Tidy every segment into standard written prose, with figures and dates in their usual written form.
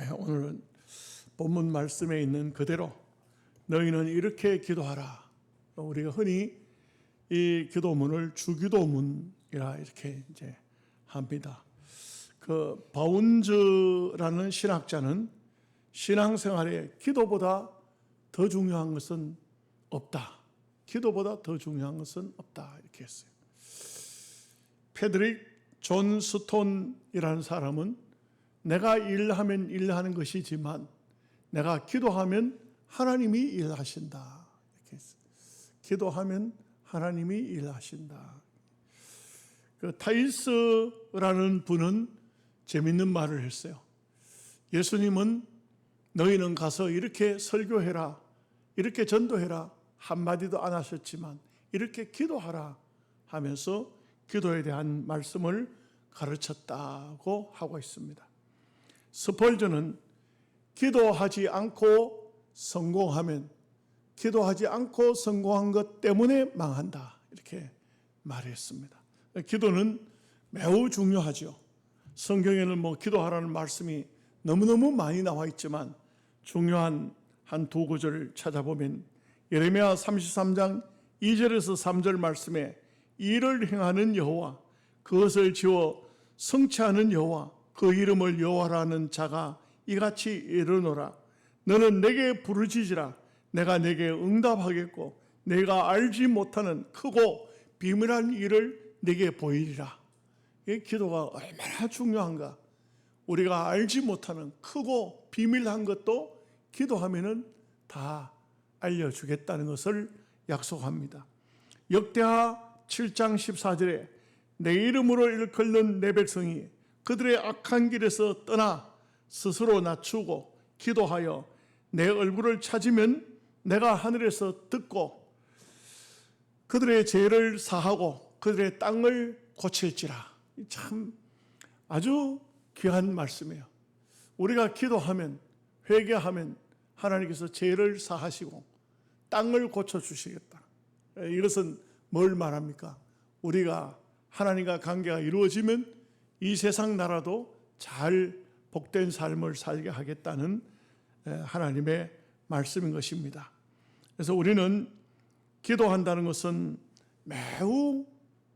오늘은 본문 말씀에 있는 그대로 너희는 이렇게 기도하라. 우리가 흔히 이 기도문을 주기도문이라 이렇게 이제 합니다. 그 바운즈라는 신학자는 신앙생활에 기도보다 더 중요한 것은 없다. 기도보다 더 중요한 것은 없다. 이렇게 했어요. 패드릭 존 스톤이라는 사람은 내가 일하면 일하는 것이지만 내가 기도하면 하나님이 일하신다. 이렇게 했어요. 기도하면 하나님이 일하신다. 그 타이스라는 분은 재밌는 말을 했어요. 예수님은 너희는 가서 이렇게 설교해라, 이렇게 전도해라 한마디도 안 하셨지만 이렇게 기도하라 하면서 기도에 대한 말씀을 가르쳤다고 하고 있습니다. 스펄전은 기도하지 않고 성공한 것 때문에 망한다 이렇게 말했습니다. 기도는 매우 중요하죠. 성경에는 기도하라는 말씀이 너무너무 많이 나와 있지만 중요한 한 두 구절을 찾아보면 예레미야 33장 2절에서 3절 말씀에 일을 행하는 여호와, 그것을 지어 성취하는 여호와, 그 이름을 여호와라는 자가 이같이 이르노라. 너는 내게 부르짖으라. 내가 내게 응답하겠고 내가 알지 못하는 크고 비밀한 일을 내게 보이리라. 이 기도가 얼마나 중요한가. 우리가 알지 못하는 크고 비밀한 것도 기도하면은 다 알려주겠다는 것을 약속합니다. 역대하 7장 14절에 내 이름으로 일컫는 내 백성이 그들의 악한 길에서 떠나 스스로 낮추고 기도하여 내 얼굴을 찾으면 내가 하늘에서 듣고 그들의 죄를 사하고 그들의 땅을 고칠지라. 참 아주 귀한 말씀이에요. 우리가 기도하면, 회개하면 하나님께서 죄를 사하시고 땅을 고쳐주시겠다. 이것은 뭘 말합니까? 우리가 하나님과 관계가 이루어지면 이 세상 나라도 잘 복된 삶을 살게 하겠다는 하나님의 말씀인 것입니다. 그래서 우리는 기도한다는 것은 매우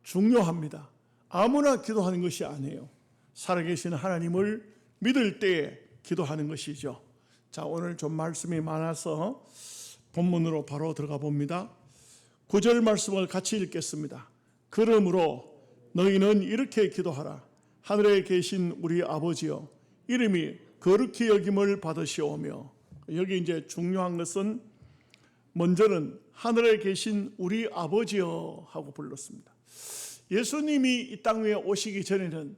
중요합니다. 아무나 기도하는 것이 아니에요. 살아계신 하나님을 믿을 때에 기도하는 것이죠. 자, 오늘 좀 말씀이 많아서 본문으로 바로 들어가 봅니다. 9절 말씀을 같이 읽겠습니다. 그러므로 너희는 이렇게 기도하라. 하늘에 계신 우리 아버지여, 이름이 거룩히 여김을 받으시오며. 여기 이제 중요한 것은 먼저는 하늘에 계신 우리 아버지여 하고 불렀습니다. 예수님이 이 땅 위에 오시기 전에는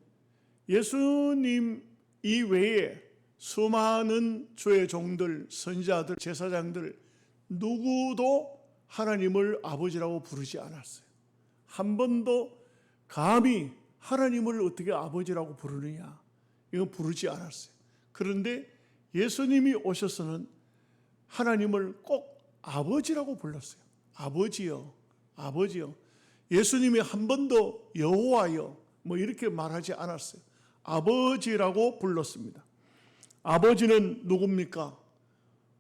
예수님 이외에 수많은 주의 종들, 선지자들, 제사장들 누구도 하나님을 아버지라고 부르지 않았어요. 한 번도 감히 하나님을 어떻게 아버지라고 부르느냐, 이거 부르지 않았어요. 그런데 예수님이 오셔서는 하나님을 꼭 아버지라고 불렀어요. 아버지요, 아버지요. 예수님이 한 번도 여호와여 이렇게 말하지 않았어요. 아버지라고 불렀습니다. 아버지는 누굽니까?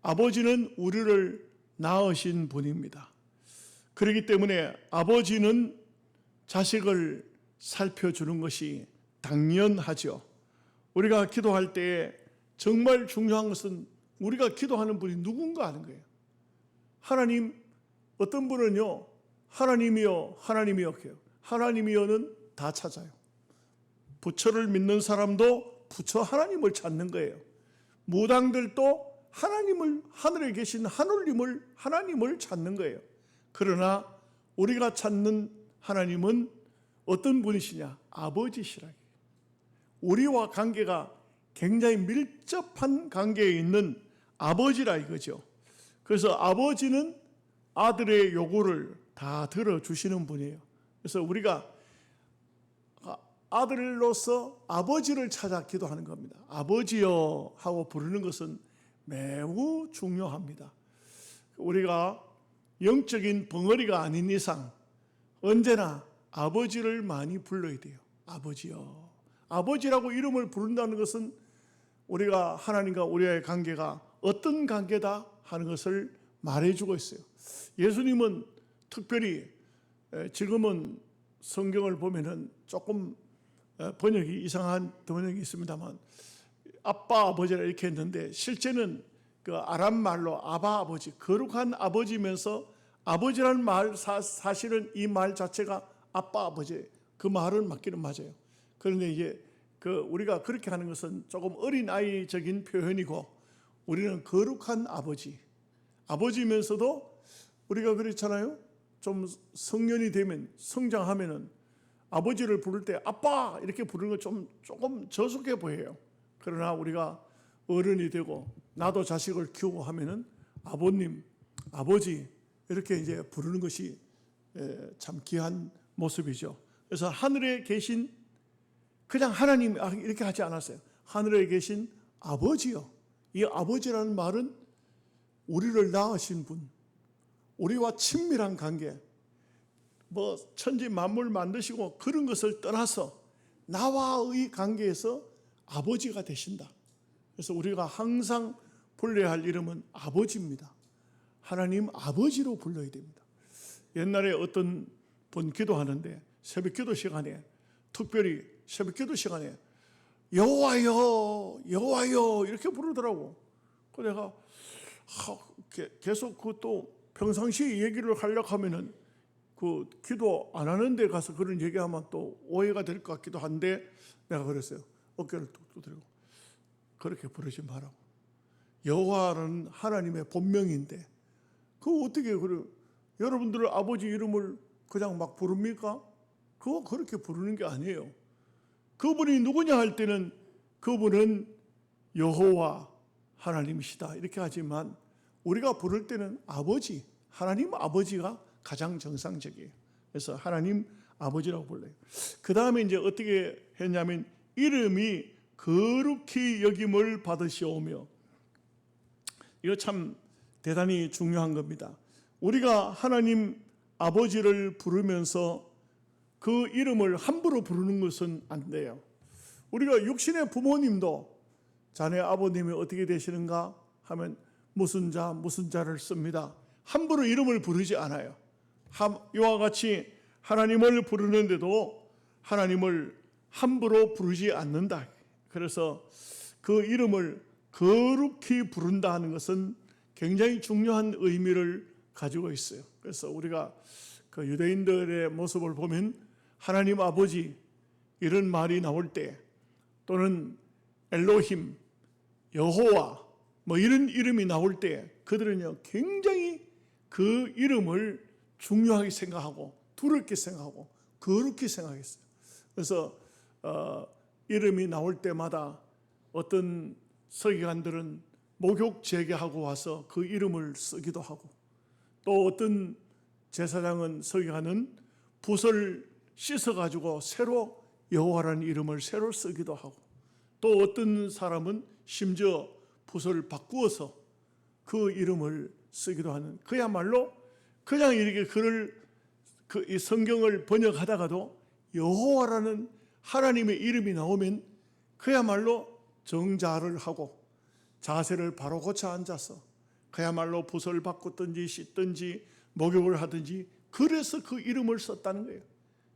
아버지는 우리를 낳으신 분입니다. 그렇기 때문에 아버지는 자식을 살펴주는 것이 당연하죠. 우리가 기도할 때에 정말 중요한 것은 우리가 기도하는 분이 누군가 하는 거예요. 하나님, 어떤 분은요, 하나님이여, 하나님이여 해요. 하나님이여는 다 찾아요. 부처를 믿는 사람도 부처 하나님을 찾는 거예요. 무당들도 하나님을, 하늘에 계신 하나님을 찾는 거예요. 그러나 우리가 찾는 하나님은 어떤 분이시냐? 아버지시라. 우리와 관계가 굉장히 밀접한 관계에 있는 아버지라 이거죠. 그래서 아버지는 아들의 요구를 다 들어주시는 분이에요. 그래서 우리가 아들로서 아버지를 찾아 기도하는 겁니다. 아버지여 하고 부르는 것은 매우 중요합니다. 우리가 영적인 벙어리가 아닌 이상 언제나 아버지를 많이 불러야 돼요. 아버지여. 아버지라고 이름을 부른다는 것은 우리가 하나님과 우리의 관계가 어떤 관계다 하는 것을 말해주고 있어요. 예수님은 특별히 지금은 성경을 보면은 조금 번역이 이상한 번역이 있습니다만 아빠 아버지라 이렇게 했는데 실제는 그 아람 말로 아바 아버지, 거룩한 아버지면서 아버지라는 말 사실은 이 말 자체가 아빠 아버지 그 말은 맞기는 맞아요. 그런데 이제 우리가 그렇게 하는 것은 조금 어린 아이적인 표현이고 우리는 거룩한 아버지면서도 우리가 그렇잖아요. 좀 성년이 되면 성장하면은 아버지를 부를 때 아빠 이렇게 부르는 거 조금 저속해 보여요. 그러나 우리가 어른이 되고 나도 자식을 키우고 하면은 아버님, 아버지 이렇게 이제 부르는 것이 참 귀한 모습이죠. 그래서 하늘에 계신 그냥 하나님 이렇게 하지 않았어요. 하늘에 계신 아버지요. 이 아버지라는 말은 우리를 낳으신 분, 우리와 친밀한 관계, 뭐 천지 만물 만드시고 그런 것을 떠나서 나와의 관계에서 아버지가 되신다. 그래서 우리가 항상 불러야 할 이름은 아버지입니다. 하나님 아버지로 불러야 됩니다. 옛날에 어떤 분 기도하는데 새벽기도 시간에 특별히 새벽기도 시간에 여호와여 여호와여 이렇게 부르더라고. 그래서 내가 계속 또 평상시 얘기를 하려고 하면은 그 기도 안 하는 데 가서 그런 얘기하면 또 오해가 될 것 같기도 한데 내가 그랬어요. 어깨를 뚝 두드리고 그렇게 부르지 말라고. 여호와는 하나님의 본명인데 그거 어떻게 그래? 여러분들 아버지 이름을 그냥 막 부릅니까? 그거 그렇게 부르는 게 아니에요. 그분이 누구냐 할 때는 그분은 여호와 하나님이시다 이렇게 하지만 우리가 부를 때는 아버지, 하나님 아버지가 가장 정상적이에요. 그래서 하나님 아버지라고 불러요. 그 다음에 이제 어떻게 했냐면 이름이 거룩히 여김을 받으시오며, 이거 참 대단히 중요한 겁니다. 우리가 하나님 아버지를 부르면서 그 이름을 함부로 부르는 것은 안 돼요. 우리가 육신의 부모님도 자네 아버님이 어떻게 되시는가 하면 무슨 자를 씁니다. 함부로 이름을 부르지 않아요. 이와 같이 하나님을 부르는데도 하나님을 함부로 부르지 않는다. 그래서 그 이름을 거룩히 부른다 하는 것은 굉장히 중요한 의미를 가지고 있어요. 그래서 우리가 그 유대인들의 모습을 보면 하나님 아버지 이런 말이 나올 때 또는 엘로힘, 여호와 뭐 이런 이름이 나올 때 그들은요 굉장히 그 이름을 중요하게 생각하고 두렵게 생각하고 거룩히 생각했어요. 그래서 이름이 나올 때마다 어떤 서기관들은 목욕 제게하고 와서 그 이름을 쓰기도 하고 또 어떤 제사장은 서기관은 붓을 씻어가지고 새로 여호와라는 이름을 새로 쓰기도 하고 또 어떤 사람은 심지어 붓을 바꾸어서 그 이름을 쓰기도 하는 그야말로 그냥 이렇게 이 성경을 번역하다가도 여호와라는 하나님의 이름이 나오면 그야말로 정자를 하고 자세를 바로 고쳐 앉아서 그야말로 붓을 바꾸든지 씻든지 목욕을 하든지 그래서 그 이름을 썼다는 거예요.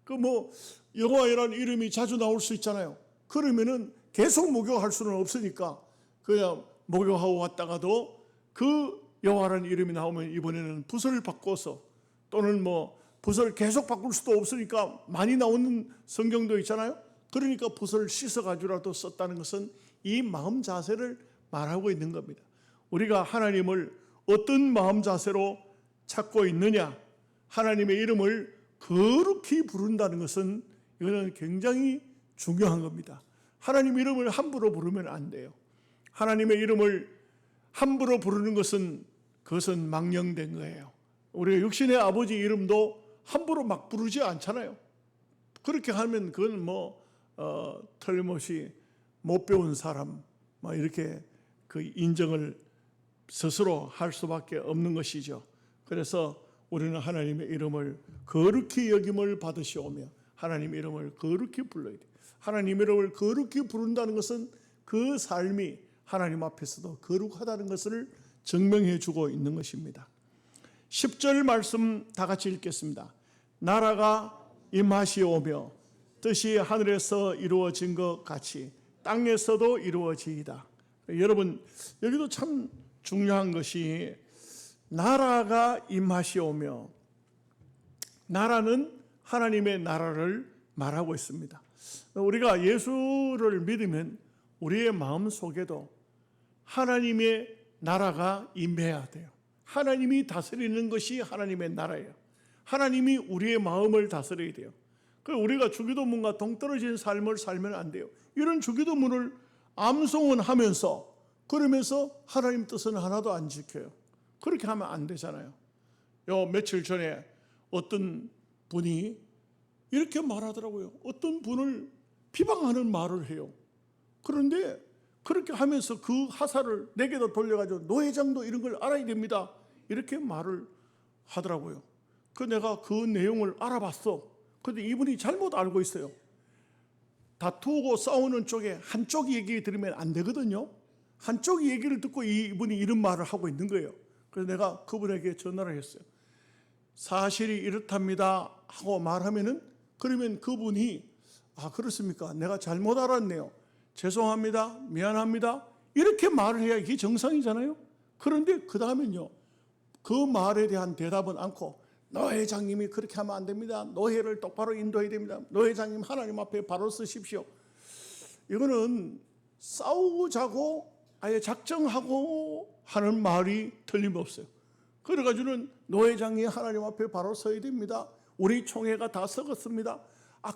그 뭐 여호와라는 이름이 자주 나올 수 있잖아요. 그러면은 계속 목욕할 수는 없으니까 그냥 목욕하고 왔다가도 그 여호와라는 이름이 나오면 이번에는 붓을 바꿔서 또는 뭐 붓을 계속 바꿀 수도 없으니까 많이 나오는 성경도 있잖아요. 그러니까 붓을 씻어가지고라도 썼다는 것은 이 마음 자세를 말하고 있는 겁니다. 우리가 하나님을 어떤 마음 자세로 찾고 있느냐, 하나님의 이름을 거룩히 부른다는 것은 이거는 굉장히 중요한 겁니다. 하나님 이름을 함부로 부르면 안 돼요. 하나님의 이름을 함부로 부르는 것은 그것은 망령된 거예요. 우리가 육신의 아버지 이름도 함부로 막 부르지 않잖아요. 그렇게 하면 그건 틀림없이 못 배운 사람 이렇게 그 인정을 스스로 할 수밖에 없는 것이죠. 그래서 우리는 하나님의 이름을 거룩히 여김을 받으시오며 하나님의 이름을 거룩히 불러야 돼요. 하나님의 이름을 거룩히 부른다는 것은 그 삶이 하나님 앞에서도 거룩하다는 것을 증명해 주고 있는 것입니다. 10절 말씀 다 같이 읽겠습니다. 나라가 임하시오며 뜻이 하늘에서 이루어진 것 같이 땅에서도 이루어지이다. 여러분, 여기도 참 중요한 것이 나라가 임하시오며, 나라는 하나님의 나라를 말하고 있습니다. 우리가 예수를 믿으면 우리의 마음 속에도 하나님의 나라가 임해야 돼요. 하나님이 다스리는 것이 하나님의 나라예요. 하나님이 우리의 마음을 다스려야 돼요. 그래서 우리가 주기도문과 동떨어진 삶을 살면 안 돼요. 이런 주기도문을 암송은 하면서 그러면서 하나님 뜻은 하나도 안 지켜요. 그렇게 하면 안 되잖아요. 며칠 전에 어떤 분이 이렇게 말하더라고요. 어떤 분을 비방하는 말을 해요. 그런데 그렇게 하면서 그 하사를 내게도 돌려가지고 노 회장도 이런 걸 알아야 됩니다. 이렇게 말을 하더라고요. 내가 그 내용을 알아봤어. 그런데 이분이 잘못 알고 있어요. 다투고 싸우는 쪽에 한쪽 얘기 들으면 안 되거든요. 한쪽 얘기를 듣고 이분이 이런 말을 하고 있는 거예요. 그래서 내가 그분에게 전화를 했어요. 사실이 이렇답니다 하고 말하면은, 그러면 그분이 그렇습니까? 내가 잘못 알았네요. 죄송합니다. 미안합니다. 이렇게 말을 해야 이게 정상이잖아요. 그런데 그 다음엔요, 그 말에 대한 대답은 않고 노 회장님이 그렇게 하면 안 됩니다. 노회를 똑바로 인도해야 됩니다. 노 회장님 하나님 앞에 바로 서십시오. 이거는 싸우자고 아예 작정하고 하는 말이 틀림없어요. 그래가지고는 노 회장이 하나님 앞에 바로 서야 됩니다. 우리 총회가 다 썩었습니다.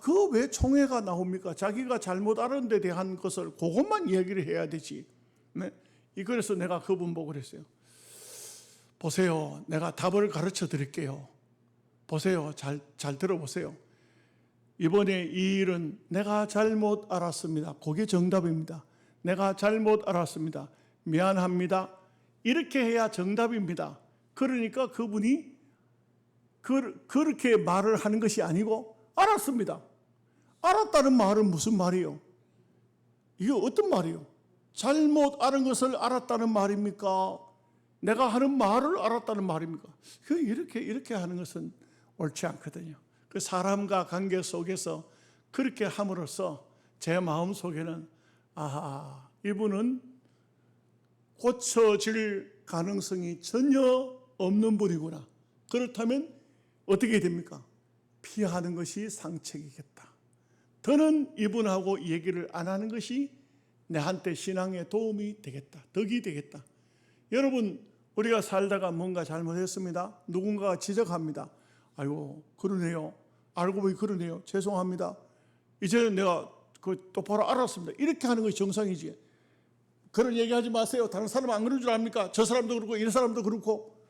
그거 왜 총회가 나옵니까? 자기가 잘못 알은 데 대한 것을 그것만 얘기를 해야 되지. 네? 그래서 내가 그분 보고 그랬어요. 보세요. 내가 답을 가르쳐 드릴게요. 보세요. 잘 들어보세요. 이번에 이 일은 내가 잘못 알았습니다. 그게 정답입니다. 내가 잘못 알았습니다. 미안합니다. 이렇게 해야 정답입니다. 그러니까 그분이 그렇게 말을 하는 것이 아니고 알았습니다. 알았다는 말은 무슨 말이에요? 이게 어떤 말이에요? 잘못 알은 것을 알았다는 말입니까? 내가 하는 말을 알았다는 말입니까? 이렇게 하는 것은 옳지 않거든요. 그 사람과 관계 속에서 그렇게 함으로써 제 마음 속에는 이분은 고쳐질 가능성이 전혀 없는 분이구나. 그렇다면 어떻게 됩니까? 피하는 것이 상책이겠다. 더는 이분하고 얘기를 안 하는 것이 내한테 신앙에 도움이 되겠다. 덕이 되겠다. 여러분, 우리가 살다가 뭔가 잘못했습니다. 누군가가 지적합니다. 아이고 그러네요. 알고 보니 그러네요. 죄송합니다. 이제는 내가 똑바로 알았습니다. 이렇게 하는 것이 정상이지. 그런 얘기하지 마세요. 다른 사람 안 그런 줄 압니까? 저 사람도 그렇고 이 사람도 그렇고.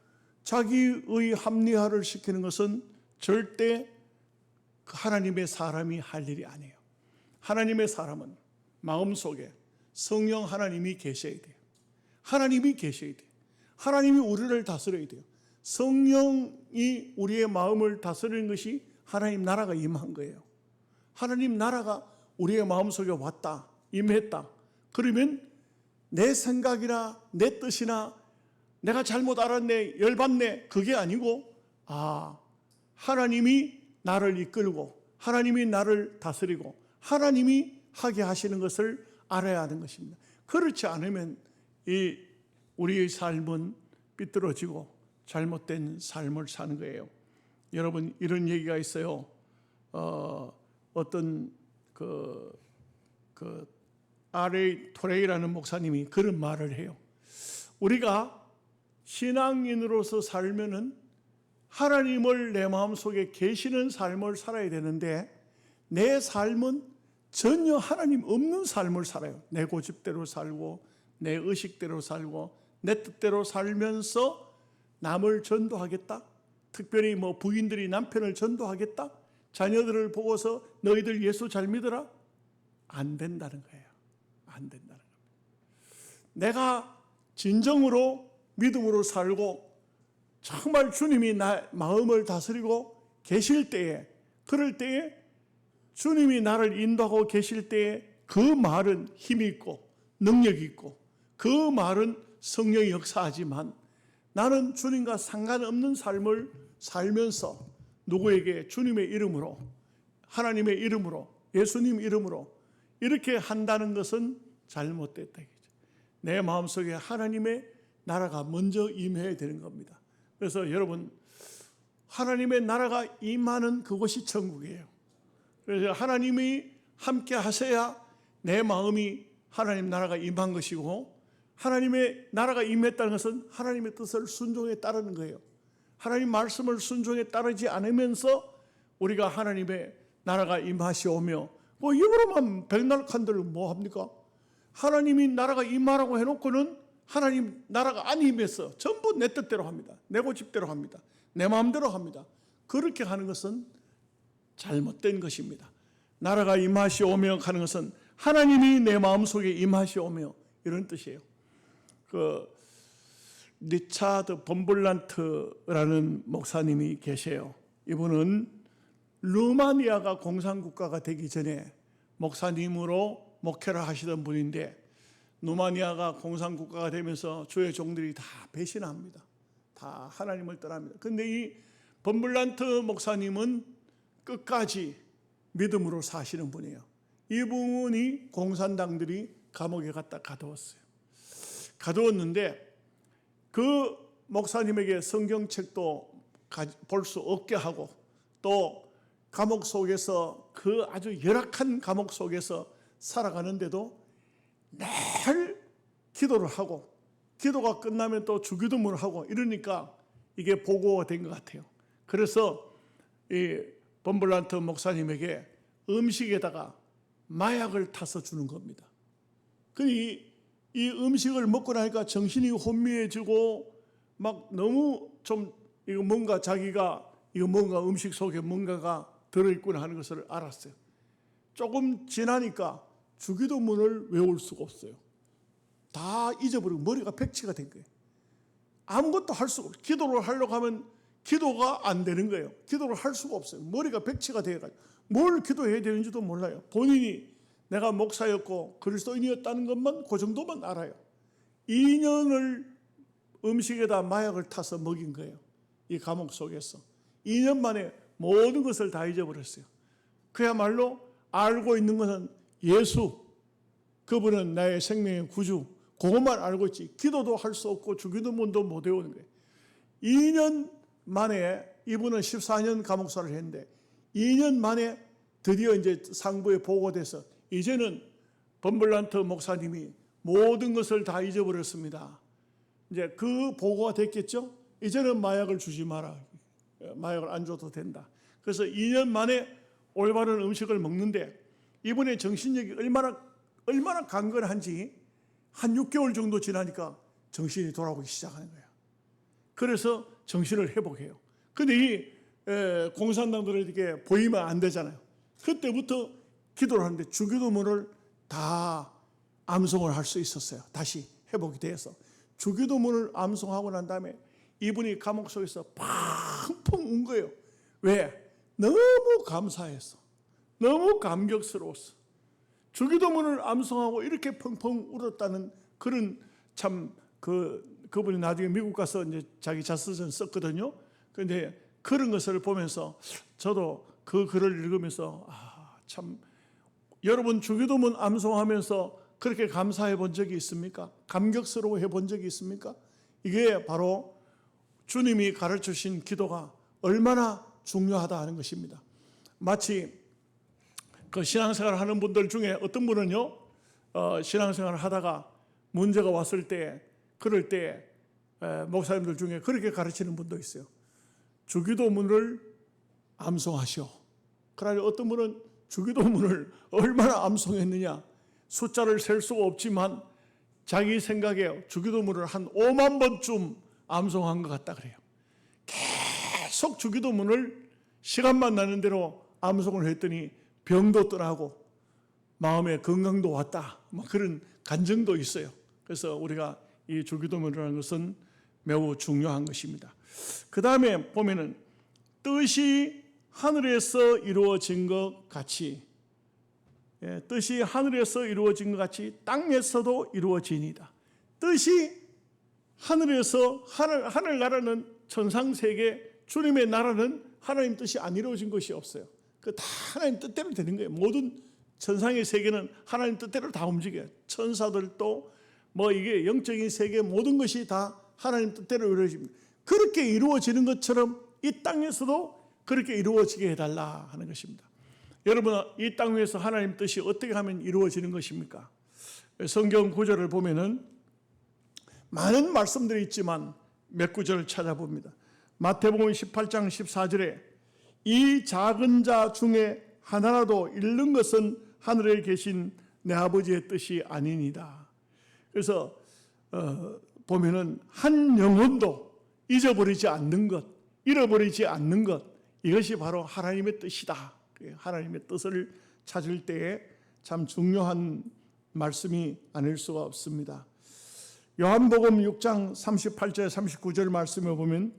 자기의 합리화를 시키는 것은 절대 하나님의 사람이 할 일이 아니에요. 하나님의 사람은 마음속에 성령 하나님이 계셔야 돼요. 하나님이 계셔야 돼요. 하나님이 우리를 다스려야 돼요. 성령이 우리의 마음을 다스리는 것이 하나님 나라가 임한 거예요. 하나님 나라가 우리의 마음속에 왔다, 임했다. 그러면 내 생각이나 내 뜻이나 내가 잘못 알았네, 열받네, 그게 아니고 하나님이 나를 이끌고 하나님이 나를 다스리고 하나님이 하게 하시는 것을 알아야 하는 것입니다. 그렇지 않으면 우리의 삶은 삐뚤어지고 잘못된 삶을 사는 거예요. 여러분, 이런 얘기가 있어요. 어떤 R.A. 토레이라는 목사님이 그런 말을 해요. 우리가 신앙인으로서 살면은 하나님을 내 마음속에 계시는 삶을 살아야 되는데 내 삶은 전혀 하나님 없는 삶을 살아요. 내 고집대로 살고 내 의식대로 살고 내 뜻대로 살면서 남을 전도하겠다. 특별히 부인들이 남편을 전도하겠다. 자녀들을 보고서 너희들 예수 잘 믿어라. 안 된다는 거예요. 안 된다는 겁니다. 내가 진정으로 믿음으로 살고 정말 주님이 나 마음을 다스리고 계실 때에, 그럴 때에 주님이 나를 인도하고 계실 때에 그 말은 힘이 있고 능력이 있고 그 말은 성령이 역사하지만 나는 주님과 상관없는 삶을 살면서 누구에게 주님의 이름으로, 하나님의 이름으로, 예수님 이름으로 이렇게 한다는 것은 잘못됐다. 내 마음속에 하나님의 나라가 먼저 임해야 되는 겁니다. 그래서 여러분, 하나님의 나라가 임하는 그곳이 천국이에요. 그래서 하나님이 함께 하셔야 내 마음이 하나님 나라가 임한 것이고, 하나님의 나라가 임했다는 것은 하나님의 뜻을 순종에 따르는 거예요. 하나님 말씀을 순종에 따르지 않으면서 우리가 하나님의 나라가 임하시오며, 뭐 입으로만 백날 칸들 뭐 합니까? 하나님이 나라가 임하라고 해놓고는 하나님 나라가 안 임해서 전부 내 뜻대로 합니다. 내 고집대로 합니다. 내 마음대로 합니다. 그렇게 하는 것은 잘못된 것입니다. 나라가 임하시오며 하는 것은 하나님이 내 마음속에 임하시오며 이런 뜻이에요. 그 리차드 범블란트라는 목사님이 계세요. 이분은 루마니아가 공산국가가 되기 전에 목사님으로 목회를 하시던 분인데, 루마니아가 공산국가가 되면서 주의 종들이 다 배신합니다. 다 하나님을 떠납니다. 그런데 이 범블란트 목사님은 끝까지 믿음으로 사시는 분이에요. 이분이 공산당들이 감옥에 갖다 가두었어요. 가두었는데 그 목사님에게 성경책도 볼 수 없게 하고, 또 감옥 속에서, 그 아주 열악한 감옥 속에서 살아가는데도 늘 기도를 하고, 기도가 끝나면 또 주기도문을 하고 이러니까 이게 보고가 된 것 같아요. 그래서 이 범블란트 목사님에게 음식에다가 마약을 타서 주는 겁니다. 이 음식을 먹고 나니까 정신이 혼미해지고 막 너무 좀 이거 뭔가 자기가 이거 뭔가 음식 속에 뭔가가 들어있구나 하는 것을 알았어요. 조금 지나니까 주기도문을 외울 수가 없어요. 다 잊어버리고 머리가 백치가 된 거예요. 아무것도 할 수가 없어요. 기도를 하려고 하면 기도가 안 되는 거예요. 기도를 할 수가 없어요. 머리가 백치가 되어가지고 뭘 기도해야 되는지도 몰라요. 본인이 내가 목사였고 그리스도인이었다는 것만 그 정도만 알아요. 2년을 음식에다 마약을 타서 먹인 거예요. 이 감옥 속에서 2년 만에 모든 것을 다 잊어버렸어요. 그야말로 알고 있는 것은 예수, 그분은 나의 생명의 구주, 그것만 알고 있지 기도도 할 수 없고 주기도문도 못 외우는 거예요. 2년 만에, 이분은 14년 감옥살을 했는데 2년 만에 드디어 이제 상부에 보고돼서 이제는 범블란트 목사님이 모든 것을 다 잊어버렸습니다. 이제 그 보고가 됐겠죠. 이제는 마약을 주지 마라. 마약을 안 줘도 된다. 그래서 2년 만에 올바른 음식을 먹는데 이분의 정신력이 얼마나 강건한지 한 6개월 정도 지나니까 정신이 돌아오기 시작하는 거예요. 그래서 정신을 회복해요. 근데 이 공산당들에게 보이면 안 되잖아요. 그때부터 기도를 하는데 주기도문을 다 암송을 할 수 있었어요. 다시 회복이 돼서 주기도문을 암송하고 난 다음에 이분이 감옥 속에서 펑펑 운 거예요. 왜? 너무 감사해서, 너무 감격스러웠어. 주기도문을 암송하고 이렇게 펑펑 울었다는 그런 참 그분이 나중에 미국 가서 이제 자기 자서전 썼거든요. 그런데 그런 것을 보면서 저도 그 글을 읽으면서 참 여러분 주기도문 암송하면서 그렇게 감사해 본 적이 있습니까? 감격스러워해 본 적이 있습니까? 이게 바로 주님이 가르쳐 주신 기도가 얼마나 중요하다 하는 것입니다. 마치 그 신앙생활 하는 분들 중에 어떤 분은요, 신앙생활을 하다가 문제가 왔을 때, 그럴 때 목사님들 중에 그렇게 가르치는 분도 있어요. 주기도문을 암송하시오. 그러나 어떤 분은 주기도문을 얼마나 암송했느냐, 숫자를 셀 수가 없지만 자기 생각에 주기도문을 한 5만 번쯤 암송한 것 같다 그래요. 계속 주기도문을 시간만 나는 대로 암송을 했더니 병도 떠나고 마음의 건강도 왔다, 그런 간증도 있어요. 그래서 우리가 이 주기도문이라는 것은 매우 중요한 것입니다. 그 다음에 보면은 뜻이 하늘에서 이루어진 것 같이, 뜻이 하늘에서 이루어진 것 같이 땅에서도 이루어지니이다. 뜻이 하늘에서 하늘나라는 천상세계 주님의 나라는 하나님 뜻이 안 이루어진 것이 없어요. 그 다 하나님 뜻대로 되는 거예요. 모든 천상의 세계는 하나님 뜻대로 다 움직여요. 천사들도 이게 영적인 세계 모든 것이 다 하나님 뜻대로 이루어집니다. 그렇게 이루어지는 것처럼 이 땅에서도 그렇게 이루어지게 해달라 하는 것입니다. 여러분, 이 땅 위에서 하나님 뜻이 어떻게 하면 이루어지는 것입니까? 성경 구절을 보면은 많은 말씀들이 있지만 몇 구절을 찾아봅니다. 마태복음 18장 14절에 이 작은 자 중에 하나라도 잃는 것은 하늘에 계신 내 아버지의 뜻이 아니니이다. 그래서 보면은 한 영혼도 잊어버리지 않는 것, 잃어버리지 않는 것, 이것이 바로 하나님의 뜻이다. 하나님의 뜻을 찾을 때에 참 중요한 말씀이 아닐 수가 없습니다. 요한복음 6장 38절 39절 말씀에 보면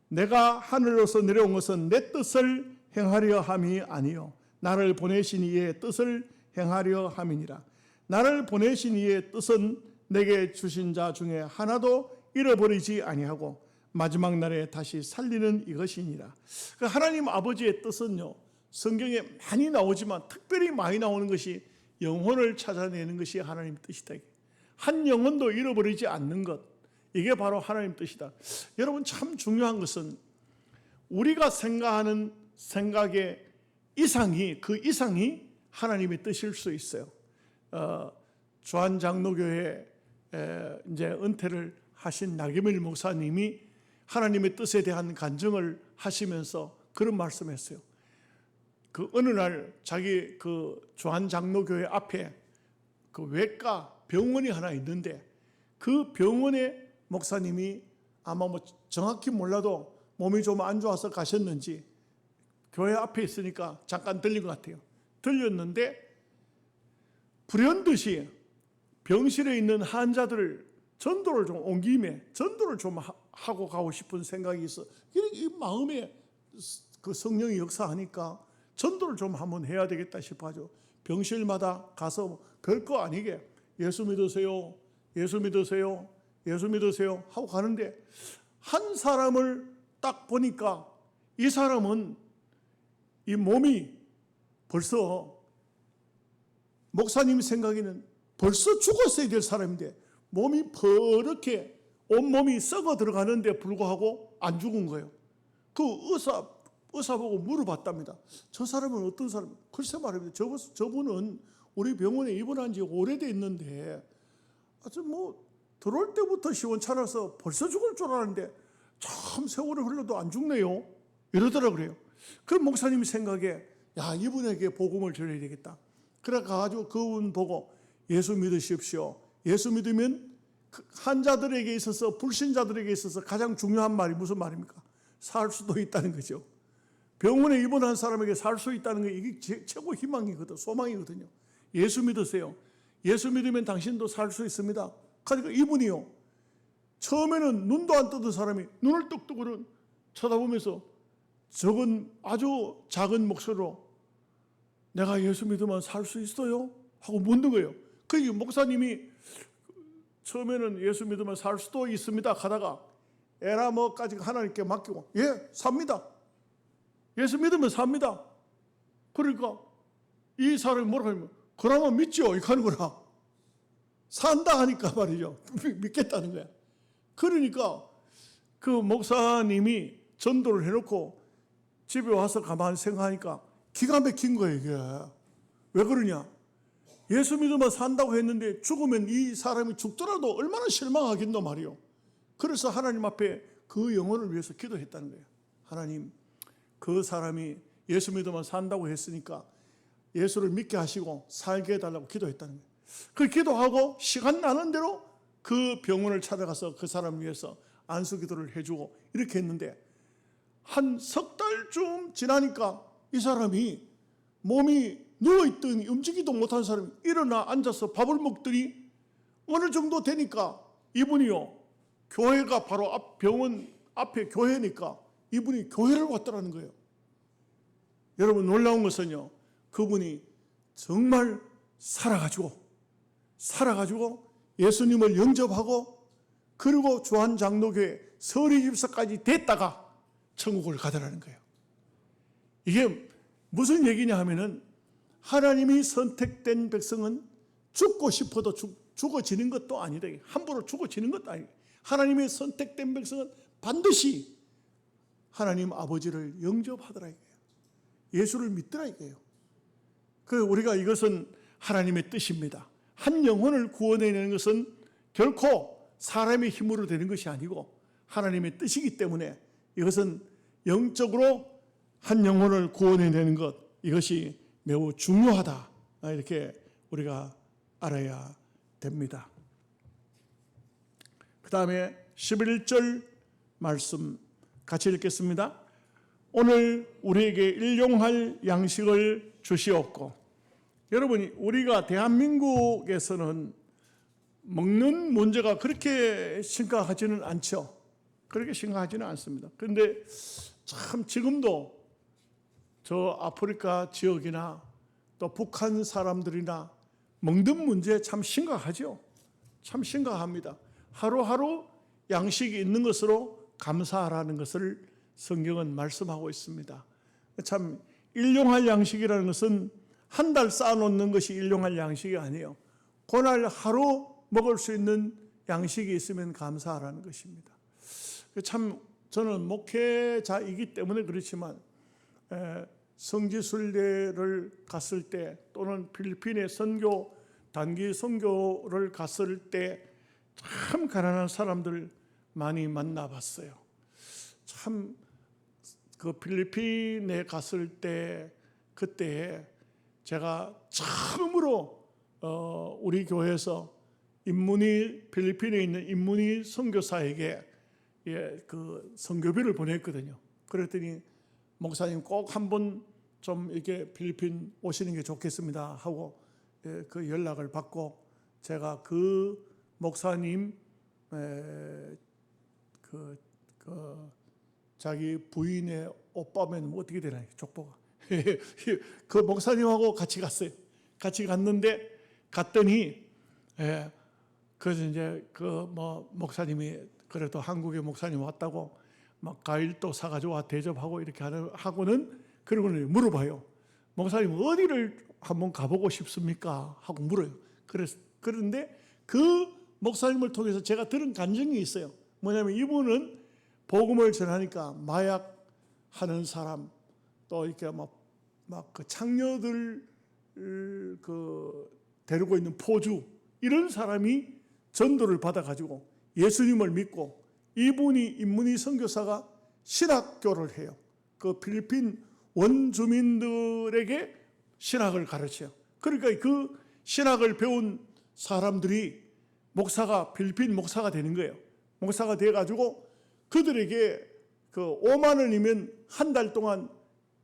내가 하늘로서 내려온 것은 내 뜻을 행하려 함이 아니요 나를 보내신 이의 뜻을 행하려 함이니라. 나를 보내신 이의 뜻은 내게 주신 자 중에 하나도 잃어버리지 아니하고 마지막 날에 다시 살리는 이것이니라. 하나님 아버지의 뜻은요, 성경에 많이 나오지만 특별히 많이 나오는 것이 영혼을 찾아내는 것이 하나님 뜻이다. 한 영혼도 잃어버리지 않는 것, 이게 바로 하나님 뜻이다. 여러분, 참 중요한 것은 우리가 생각하는 생각의 이상이, 그 이상이 하나님의 뜻일 수 있어요. 주한장로교회 이제 은퇴를 하신 나경일 목사님이 하나님의 뜻에 대한 간증을 하시면서 그런 말씀했어요. 그 어느 날 자기 그 주한장로교회 앞에 그 외과 병원이 하나 있는데 그 병원에 목사님이 아마 정확히 몰라도 몸이 좀 안 좋아서 가셨는지 교회 앞에 있으니까 잠깐 들린 것 같아요. 들렸는데 불현듯이 병실에 있는 환자들을 전도를 좀 온 김에 전도를 좀 하고 가고 싶은 생각이 있어. 이 마음에 그 성령이 역사하니까 전도를 좀 한번 해야 되겠다 싶어가지고 병실마다 가서 별거 아니게 예수 믿으세요, 예수 믿으세요, 예수 믿으세요 하고 가는데 한 사람을 딱 보니까 이 사람은 이 몸이 벌써 목사님 생각에는 벌써 죽었어야 될 사람인데 몸이 버렇게 온몸이 썩어 들어가는데 불구하고 안 죽은 거예요. 그 의사 보고 물어봤답니다. 저 사람은 어떤 사람? 글쎄 말입니다. 저분은 우리 병원에 입원한 지 오래됐는데 아주 들어올 때부터 시원찮아서 벌써 죽을 줄 알았는데 참 세월이 흘러도 안 죽네요. 이러더라 그래요. 그 목사님이 생각에 이분에게 복음을 전해야 되겠다. 그래 가지고 그분 보고 예수 믿으십시오. 예수 믿으면 환자들에게 있어서 불신자들에게 있어서 가장 중요한 말이 무슨 말입니까? 살 수도 있다는 거죠. 병원에 입원한 사람에게 살 수 있다는 게 이게 최고 희망이거든, 소망이거든요. 예수 믿으세요. 예수 믿으면 당신도 살 수 있습니다. 그러니까 이분이요, 처음에는 눈도 안 뜨던 사람이 눈을 뚝뚝 쳐다보면서 적은 아주 작은 목소리로 내가 예수 믿으면 살 수 있어요? 하고 묻는 거예요. 그 목사님이 처음에는 예수 믿으면 살 수도 있습니다 가다가 에라 뭐까지 하나님께 맡기고 삽니다. 예수 믿으면 삽니다. 그러니까 이 사람이 뭐라고 하면 그러면 믿죠 이렇게 하는 거라. 산다 하니까 말이죠. 믿겠다는 거야. 그러니까 그 목사님이 전도를 해놓고 집에 와서 가만히 생각하니까 기가 막힌 거예요 이게. 왜 그러냐, 예수 믿으면 산다고 했는데 죽으면 이 사람이 죽더라도 얼마나 실망하겠노 말이요. 그래서 하나님 앞에 그 영혼을 위해서 기도했다는 거예요. 하나님, 그 사람이 예수 믿으면 산다고 했으니까 예수를 믿게 하시고 살게 해달라고 기도했다는 거예요. 그 기도하고 시간 나는 대로 그 병원을 찾아가서 그 사람 위해서 안수기도를 해주고 이렇게 했는데 한 석 달쯤 지나니까 이 사람이 몸이 누워있더니 움직이도 못한 사람이 일어나 앉아서 밥을 먹더니 어느 정도 되니까 이분이요, 교회가 바로 병원 앞에 교회니까 이분이 교회를 왔더라는 거예요. 여러분, 놀라운 것은요, 그분이 정말 살아가지고 예수님을 영접하고 그리고 주한 장로교회 서리 집사까지 됐다가 천국을 가더라는 거예요. 이게 무슨 얘기냐 하면은 하나님이 선택된 백성은 죽고 싶어도 죽어지는 것도 아니다. 함부로 죽어지는 것도 아니다. 하나님의 선택된 백성은 반드시 하나님 아버지를 영접하더라 이거예요. 예수를 믿더라 이거예요. 그 우리가 이것은 하나님의 뜻입니다. 한 영혼을 구원해내는 것은 결코 사람의 힘으로 되는 것이 아니고 하나님의 뜻이기 때문에 이것은 영적으로 한 영혼을 구원해내는 것, 이것이 매우 중요하다, 이렇게 우리가 알아야 됩니다. 그 다음에 11절 말씀 같이 읽겠습니다. 오늘 우리에게 일용할 양식을 주시옵고. 여러분이 우리가 대한민국에서는 먹는 문제가 그렇게 심각하지는 않죠. 그렇게 심각하지는 않습니다. 그런데 참 지금도 저 아프리카 지역이나 또 북한 사람들이나 먹는 문제 참 심각하죠. 참 심각합니다. 하루하루 양식이 있는 것으로 감사하라는 것을 성경은 말씀하고 있습니다. 참 일용할 양식이라는 것은 한 달 쌓아놓는 것이 일용할 양식이 아니에요. 그날 하루 먹을 수 있는 양식이 있으면 감사하라는 것입니다. 참 저는 목회자이기 때문에 그렇지만 성지순례를 갔을 때 또는 필리핀에 선교 단기 선교를 갔을 때 참 가난한 사람들 많이 만나봤어요. 참 그 필리핀에 갔을 때 그때 제가 처음으로 우리 교회에서 필리핀에 있는 인문희 선교사에게 그 선교비를 보냈거든요. 그랬더니 목사님 꼭 한번 좀 이렇게 필리핀 오시는 게 좋겠습니다 하고 그 연락을 받고 제가 그 목사님 자기 부인의 오빠면 어떻게 되나요? 족보가. 그 목사님하고 같이 갔어요. 같이 갔더니 그래서 이제 목사님이 그래도 한국의 목사님 왔다고 막 과일도 사가지고 대접하고 이렇게 하고는 그러고는 물어봐요. 목사님 어디를 한번 가보고 싶습니까? 하고 물어요. 그런데 그 목사님을 통해서 제가 들은 간증이 있어요. 뭐냐면 이분은 복음을 전하니까 마약 하는 사람 또 이렇게 막 그 창녀들 데리고 있는 포주 이런 사람이 전도를 받아가지고 예수님을 믿고 이분이 인문희 선교사가 신학교를 해요. 그 필리핀 원주민들에게 신학을 가르쳐요. 그러니까 그 신학을 배운 사람들이 필리핀 목사가 되는 거예요. 목사가 돼가지고 그들에게 그 5만 원이면 한 달 동안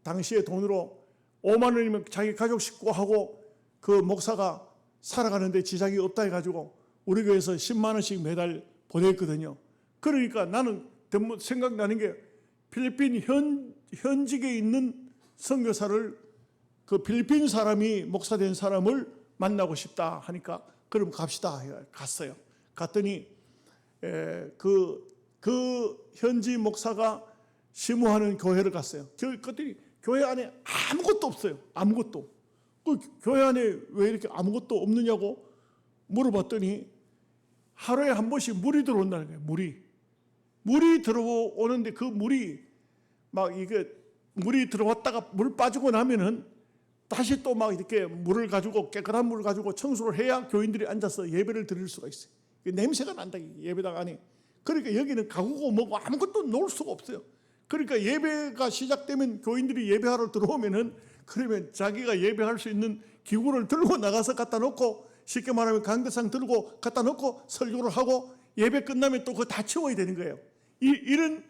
당시의 돈으로 5만 원이면 자기 가족 식구하고 그 목사가 살아가는데 지장이 없다 해가지고 우리 교회에서 10만 원씩 매달 보냈거든요. 그러니까 나는 생각나는 게 필리핀 현직에 있는 선교사를 그 필리핀 사람이 목사 된 사람을 만나고 싶다 하니까 그럼 갑시다. 갔어요. 갔더니 그 현지 목사가 심호하는 교회를 갔어요. 그랬더니 교회 안에 아무것도 없어요. 아무것도. 그 교회 안에 왜 이렇게 아무것도 없느냐고 물어봤더니 하루에 한 번씩 물이 들어온다는 거예요. 물이 들어오는데 그 물이 물이 들어왔다가 물 빠지고 나면은 다시 또 이렇게 깨끗한 물을 가지고 청소를 해야 교인들이 앉아서 예배를 드릴 수가 있어요. 냄새가 난다, 예배당 안에. 그러니까 여기는 가구고 뭐고 아무것도 놓을 수가 없어요. 그러니까 예배가 시작되면 교인들이 예배하러 들어오면은 그러면 자기가 예배할 수 있는 기구를 들고 나가서 갖다 놓고 쉽게 말하면 강대상 들고 갖다 놓고 설교를 하고 예배 끝나면 또 그거 다 치워야 되는 거예요. 이런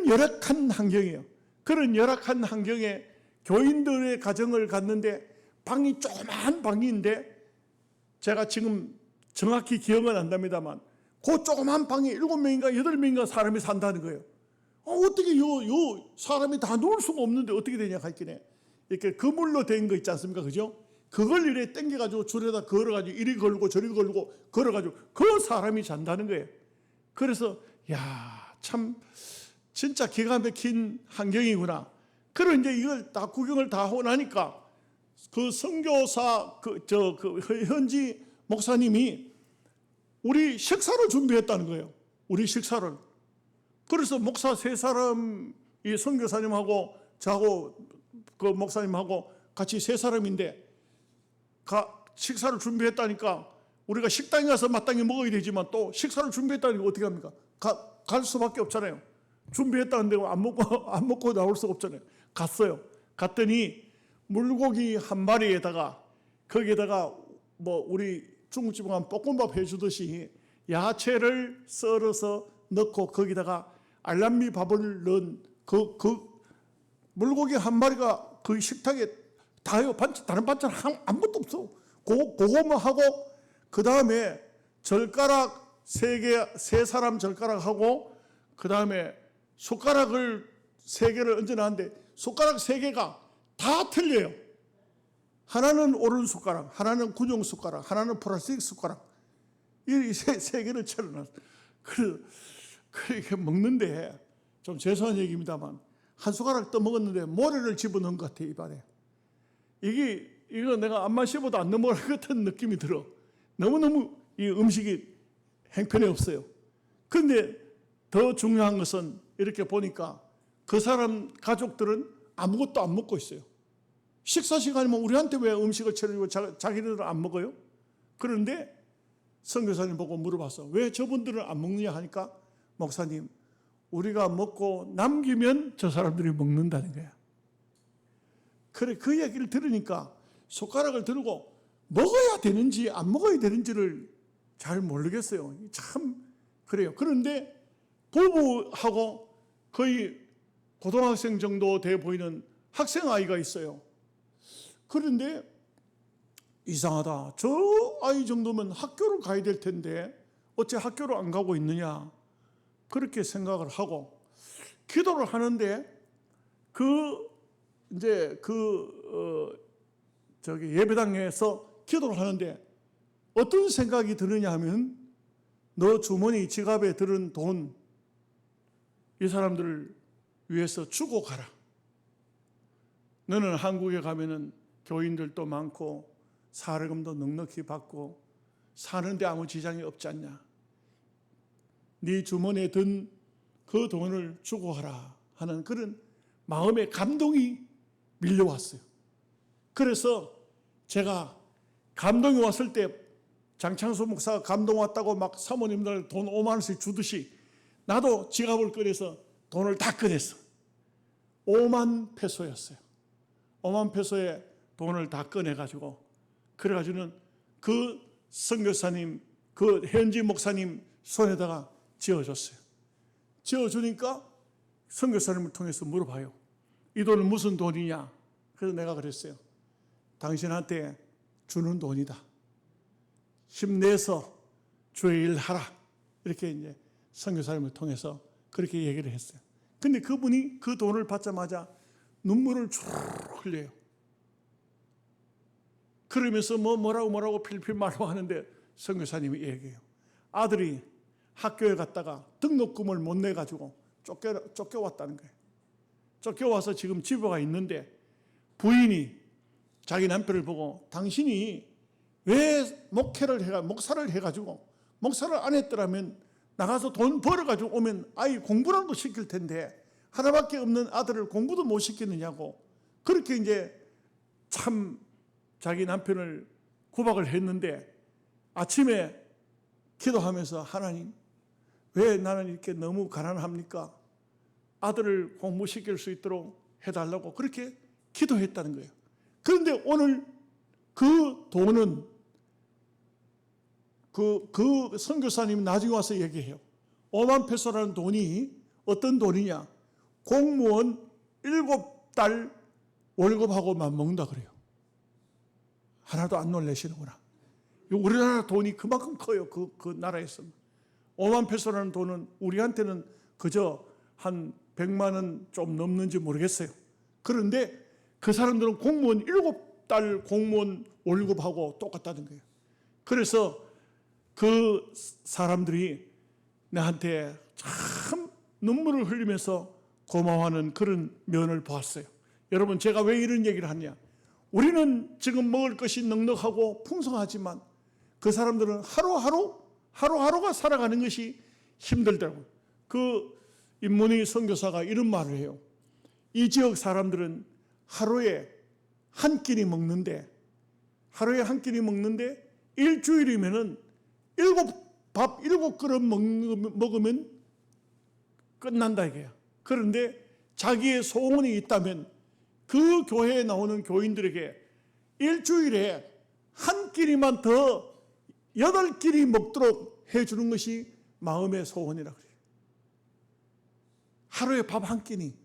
열악한 환경이에요. 그런 열악한 환경에 교인들의 가정을 갔는데 방이 조그마한 방인데 제가 지금 정확히 기억은 안 납니다만 그 조그마한 방에 7명인가 8명인가 사람이 산다는 거예요. 어떻게 요 사람이 다 놓을 수가 없는데 어떻게 되냐 했더니 이렇게 그물로 된 거 있지 않습니까? 그죠? 그걸 이래 땡겨가지고 줄에다 걸어가지고 이리 걸고 저리 걸고 걸어가지고 그 사람이 잔다는 거예요. 그래서 야, 참 진짜 기가 막힌 환경이구나. 그런 이제 이걸 다 구경을 다 하고 나니까 그 선교사 그 현지 목사님이 우리 식사를 준비했다는 거예요. 우리 식사를. 그래서 목사 세 사람, 이 선교사님하고 저하고 그 목사님하고 같이 세 사람인데 식사를 준비했다니까 우리가 식당에 가서 마땅히 먹어야 되지만 또 식사를 준비했다니까 어떻게 합니까? 갈 수밖에 없잖아요. 준비했다는데 안 먹고 나올 수가 없잖아요. 갔어요. 갔더니 물고기 한 마리에다가 거기에다가 뭐 우리 중국집 가면 볶음밥 해주듯이 야채를 썰어서 넣고 거기다가 알람비 밥을 넣은 그 물고기 한 마리가 그 식탁에 다요. 다른 반찬 아무것도 없어. 그거만 하고 그 다음에 젓가락 세 사람 젓가락하고 그 다음에 숟가락을 3개를 얹어놨는데 숟가락 3개가 다 틀려요. 하나는 오른 숟가락, 하나는 군용 숟가락, 하나는 플라스틱 숟가락. 이 세 개를 채워놨어요. 그렇게 먹는데 좀 죄송한 얘기입니다만 한 숟가락 떠먹었는데 모래를 집어넣은 것 같아요, 입안에. 이거 내가 앞만 씹어도 안 넘어갈 것 같은 느낌이 들어. 너무너무 이 음식이 형편이 없어요. 그런데 더 중요한 것은 이렇게 보니까 그 사람 가족들은 아무것도 안 먹고 있어요. 식사 시간이면 우리한테 왜 음식을 차리고 자기들은 안 먹어요? 그런데 선교사님 보고 물어봤어. 왜 저분들은 안 먹느냐 하니까 목사님, 우리가 먹고 남기면 저 사람들이 먹는다는 거야. 그래, 그 얘기를 들으니까 숟가락을 들고 먹어야 되는지 안 먹어야 되는지를 잘 모르겠어요. 참 그래요. 그런데 부부하고 거의 고등학생 정도 돼 보이는 학생 아이가 있어요. 그런데 이상하다. 저 아이 정도면 학교를 가야 될 텐데 어째 학교를 안 가고 있느냐. 그렇게 생각을 하고 기도를 하는데 예배당에서 기도를 하는데 어떤 생각이 드느냐 하면 너 주머니 지갑에 들은 돈 이 사람들을 위해서 주고 가라. 너는 한국에 가면은 교인들도 많고 사례금도 넉넉히 받고 사는데 아무 지장이 없지 않냐. 네 주머니에 든 그 돈을 주고 가라 하는 그런 마음의 감동이 밀려왔어요. 그래서 제가 감동이 왔을 때 장창수 목사가 감동 왔다고 막 사모님들 돈 5만 원씩 주듯이 나도 지갑을 꺼내서 돈을 다 꺼냈어. 5만 페소였어요. 5만 페소에 돈을 다 꺼내가지고 그래가지고는 그 선교사님, 그 현지 목사님 손에다가 지어줬어요. 지어주니까 선교사님을 통해서 물어봐요. 이 돈은 무슨 돈이냐? 그래서 내가 그랬어요. 당신한테 주는 돈이다. 힘내서 주의 일 하라. 이렇게 이제 선교사님을 통해서 그렇게 얘기를 했어요. 근데 그분이 그 돈을 받자마자 눈물을 쭉 흘려요. 그러면서 뭐라고 필필 말로 하는데 선교사님이 얘기해요. 아들이 학교에 갔다가 등록금을 못 내가지고 쫓겨왔다는 거예요. 쫓겨와서 지금 집에 가 있는데 부인이 자기 남편을 보고 당신이 왜 목사를 해가지고 목사를 안 했더라면 나가서 돈 벌어가지고 오면 아이 공부라도 시킬 텐데 하나밖에 없는 아들을 공부도 못 시키느냐고 그렇게 이제 참 자기 남편을 구박을 했는데 아침에 기도하면서 하나님 왜 나는 이렇게 너무 가난합니까? 아들을 공부시킬 수 있도록 해달라고 그렇게 기도했다는 거예요. 그런데 오늘 그 돈은 그 선교사님이 나중에 와서 얘기해요. 5만 페소라는 돈이 어떤 돈이냐? 공무원 7달 월급하고 맞먹는다 그래요. 하나도 안 놀라시는구나. 우리나라 돈이 그만큼 커요. 그 나라에서는. 5만 페소라는 돈은 우리한테는 그저 한 100만 원 좀 넘는지 모르겠어요. 그런데 그 사람들은 공무원 7달 달 공무원 월급하고 똑같다는 거예요. 그래서 그 사람들이 나한테 참 눈물을 흘리면서 고마워하는 그런 면을 보았어요. 여러분, 제가 왜 이런 얘기를 하냐? 우리는 지금 먹을 것이 넉넉하고 풍성하지만 그 사람들은 하루하루가 살아가는 것이 힘들더라고요. 그 인문희 선교사가 이런 말을 해요. 이 지역 사람들은 하루에 한 끼니 먹는데 일주일이면은 밥 7그릇 먹으면 끝난다 이게야. 그런데 자기의 소원이 있다면 그 교회에 나오는 교인들에게 일주일에 한 끼니만 더 8끼니 먹도록 해주는 것이 마음의 소원이라고 그래요. 하루에 밥 한 끼니.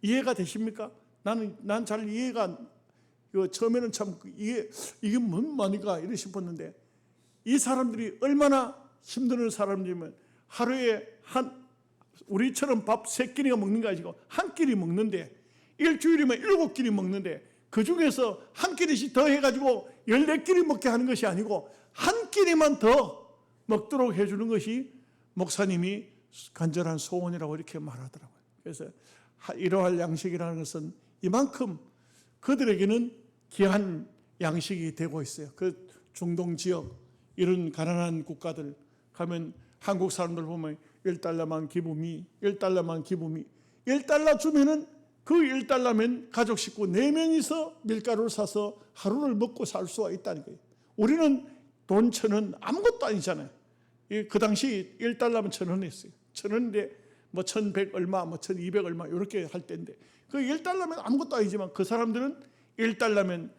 이해가 되십니까? 난 잘 이해가, 처음에는 참 이게 뭔 말인가 이래 싶었는데, 이 사람들이 얼마나 힘든 사람들이면 하루에 우리처럼 밥 3끼니가 먹는 게 아니고 한 끼니 먹는데, 일주일이면 7끼니 먹는데, 그 중에서 한 끼니씩 더 해가지고 14끼니 먹게 하는 것이 아니고 한 끼니만 더 먹도록 해주는 것이 목사님이 간절한 소원이라고 이렇게 말하더라고요. 그래서 이러할 양식이라는 것은 이만큼 그들에게는 귀한 양식이 되고 있어요. 그 중동 지역 이런 가난한 국가들 가면 한국 사람들 보면 1달러만 기부미 1달러 주면은 그 1달러면 가족 식구 4명이서 밀가루를 사서 하루를 먹고 살 수가 있다는 거예요. 우리는 돈 1,000원 아무것도 아니잖아요. 그 당시 1달러면 1,000원이었어요. 1,000원인데 뭐 1,100 얼마, 뭐 1,200 얼마 이렇게 할 때인데, 그 1달러면 아무것도 아니지만 그 사람들은 1달러면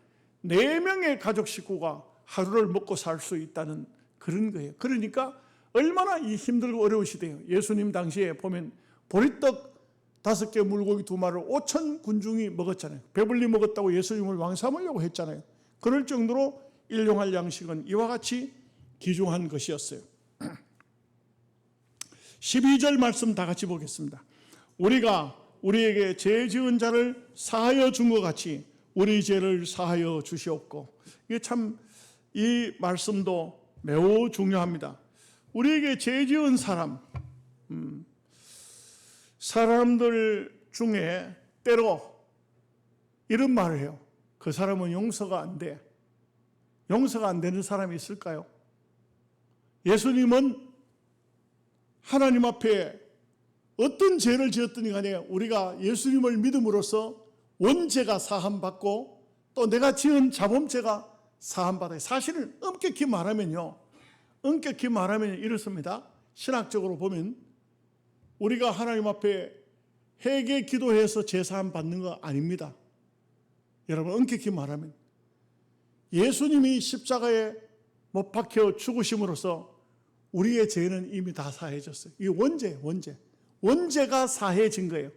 4명의 가족 식구가 하루를 먹고 살 수 있다는 그런 거예요. 그러니까 얼마나 이 힘들고 어려운 시대예요. 예수님 당시에 보면 보리떡 5개 물고기 2마리를 5천 군중이 먹었잖아요. 배불리 먹었다고 예수님을 왕삼으려고 했잖아요. 그럴 정도로 일용할 양식은 이와 같이 귀중한 것이었어요. 12절 말씀 다 같이 보겠습니다. 우리가 우리에게 죄 지은 자를 사하여 준 것 같이 우리 죄를 사하여 주시옵고. 이게 참 이 말씀도 매우 중요합니다. 우리에게 죄 지은 사람들 중에 때로 이런 말을 해요. 그 사람은 용서가 안 돼. 용서가 안 되는 사람이 있을까요? 예수님은 하나님 앞에 어떤 죄를 지었더니 간에 우리가 예수님을 믿음으로써 원죄가 사함받고 또 내가 지은 자범죄가 사함받아요. 사실은 엄격히 말하면 이렇습니다. 신학적으로 보면 우리가 하나님 앞에 회개 기도해서 죄 사함 받는 거 아닙니다. 여러분, 엄격히 말하면 예수님이 십자가에 못 박혀 죽으심으로써 우리의 죄는 이미 다 사해졌어요. 이 원죄가 사해진 거예요.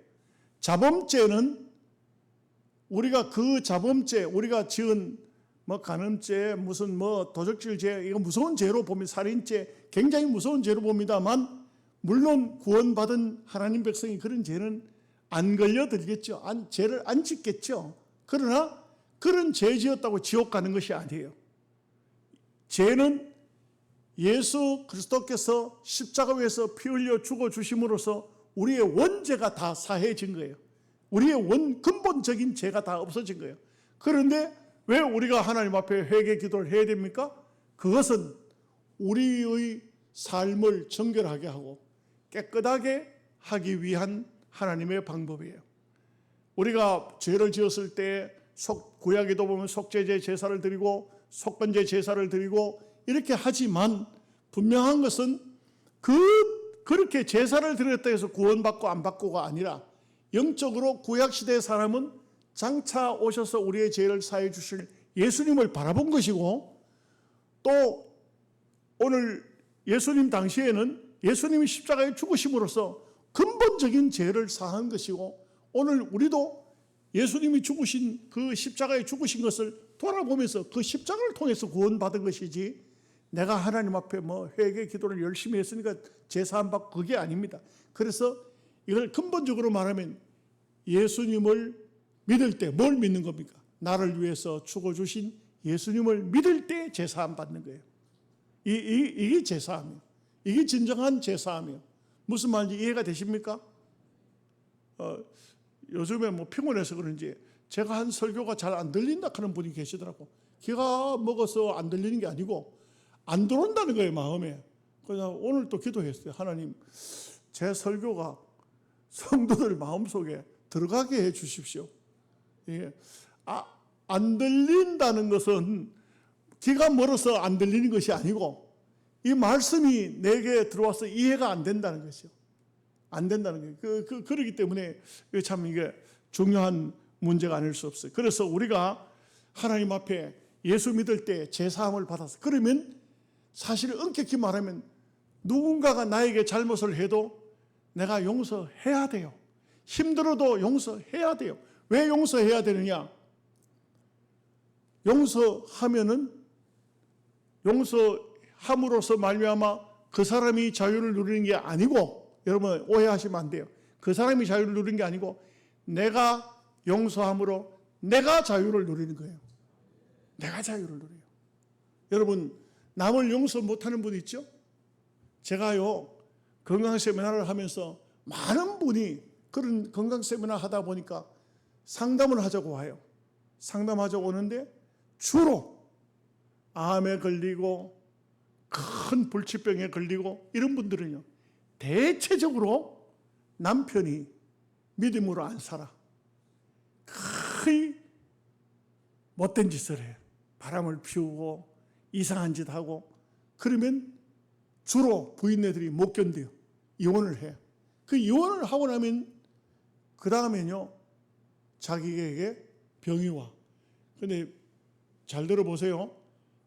자범죄는 우리가 그 자범죄, 우리가 지은 뭐 간음죄, 무슨 뭐 도적질죄, 이거 무서운 죄로 보면 살인죄, 굉장히 무서운 죄로 봅니다만, 물론 구원받은 하나님 백성이 그런 죄는 안 걸려들겠죠. 죄를 안 짓겠죠. 그러나 그런 죄 지었다고 지옥 가는 것이 아니에요. 죄는 예수 그리스도께서 십자가 위에서 피 흘려 죽어 주심으로써 우리의 원죄가 다 사해진 거예요. 우리의 근본적인 죄가 다 없어진 거예요. 그런데 왜 우리가 하나님 앞에 회개 기도를 해야 됩니까? 그것은 우리의 삶을 정결하게 하고 깨끗하게 하기 위한 하나님의 방법이에요. 우리가 죄를 지었을 때 구약에도 보면 속죄제 제사를 드리고 속건제 제사를 드리고 이렇게 하지만 분명한 것은 그렇게 제사를 드렸다 해서 구원받고 안 받고가 아니라 영적으로 구약시대의 사람은 장차 오셔서 우리의 죄를 사해 주실 예수님을 바라본 것이고, 또 오늘 예수님 당시에는 예수님이 십자가에 죽으심으로써 근본적인 죄를 사한 것이고, 오늘 우리도 예수님이 죽으신 그 십자가에 죽으신 것을 돌아보면서 그 십자가를 통해서 구원받은 것이지, 내가 하나님 앞에 뭐 회개 기도를 열심히 했으니까 죄 사함 받고 그게 아닙니다. 그래서 이걸 근본적으로 말하면 예수님을 믿을 때 뭘 믿는 겁니까? 나를 위해서 죽어주신 예수님을 믿을 때 제사함 받는 거예요. 이게 제사함이에요. 이게 진정한 제사함이에요. 무슨 말인지 이해가 되십니까? 요즘에 뭐 피곤해서 그런지 제가 한 설교가 잘 안 들린다 하는 분이 계시더라고. 기가 먹어서 안 들리는 게 아니고 안 들어온다는 거예요, 마음에. 그래서 오늘 또 기도했어요. 하나님, 제 설교가 성도들 마음속에 들어가게 해 주십시오. 예. 안 들린다는 것은 귀가 멀어서 안 들리는 것이 아니고 이 말씀이 내게 들어와서 이해가 안 된다는 것이요. 안 된다는 거예요. 그러기 때문에 참 이게 중요한 문제가 아닐 수 없어요. 그래서 우리가 하나님 앞에 예수 믿을 때 제사함을 받아서 그러면 사실 엄격히 말하면 누군가가 나에게 잘못을 해도 내가 용서해야 돼요. 힘들어도 용서해야 돼요. 왜 용서해야 되느냐? 용서함으로써 말미암아 그 사람이 자유를 누리는 게 아니고, 여러분 오해하시면 안 돼요. 그 사람이 자유를 누리는 게 아니고 내가 용서함으로 내가 자유를 누리는 거예요. 내가 자유를 누려요. 여러분, 남을 용서 못하는 분 있죠? 제가요 건강 세미나를 하면서 많은 분이 그런 건강 세미나 하다 보니까 상담을 하자고 와요. 상담하자고 오는데 주로 암에 걸리고 큰 불치병에 걸리고 이런 분들은요 대체적으로 남편이 믿음으로 안 살아. 거의 못된 짓을 해. 바람을 피우고 이상한 짓 하고 그러면 주로 부인네들이 못 견뎌요. 이혼을 해. 그 이혼을 하고 나면 그 다음에는요 자기에게 병이 와. 근데 잘 들어보세요.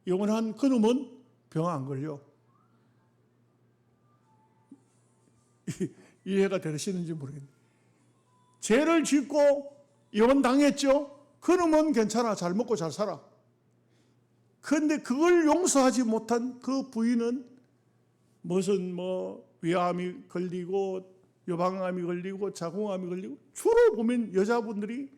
이혼한 그놈은 병 안 걸려. 이해가 되시는지 모르겠네요. 죄를 짓고 이혼 당했죠. 그놈은 괜찮아. 잘 먹고 잘 살아. 그런데 그걸 용서하지 못한 그 부인은 무슨 위암이 걸리고 유방암이 걸리고 자궁암이 걸리고 주로 보면 여자분들이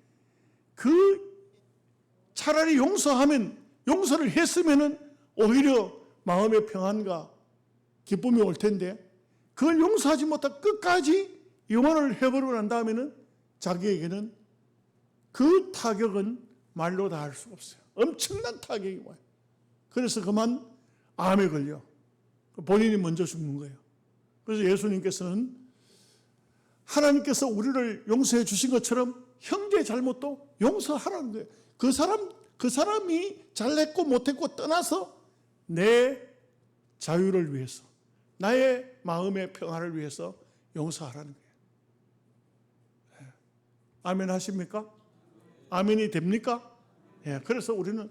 차라리 용서를 했으면은 오히려 마음의 평안과 기쁨이 올 텐데 그걸 용서하지 못하고 끝까지 이혼을 해버리고 난 다음에는 자기에게는 그 타격은 말로 다 할 수 없어요. 엄청난 타격이 와요. 그래서 그만 암에 걸려. 본인이 먼저 죽는 거예요. 그래서 예수님께서는 하나님께서 우리를 용서해 주신 것처럼 형제의 잘못도 용서하라는 거예요. 그 사람이 잘했고 못했고 떠나서 내 자유를 위해서, 나의 마음의 평화를 위해서 용서하라는 거예요. 아멘 하십니까? 아멘이 됩니까? 예, 그래서 우리는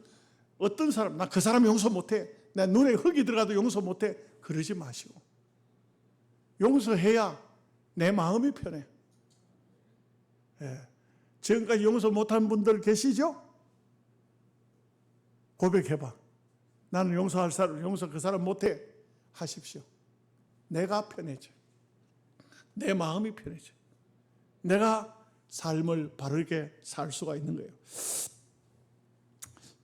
어떤 사람, 나 그 사람 용서 못해. 내 눈에 흙이 들어가도 용서 못해. 그러지 마시고. 용서해야 내 마음이 편해. 예. 지금까지 용서 못한 분들 계시죠? 고백해봐. 나는 용서 그 사람 못해. 하십시오. 내가 편해져. 내 마음이 편해져. 내가 삶을 바르게 살 수가 있는 거예요.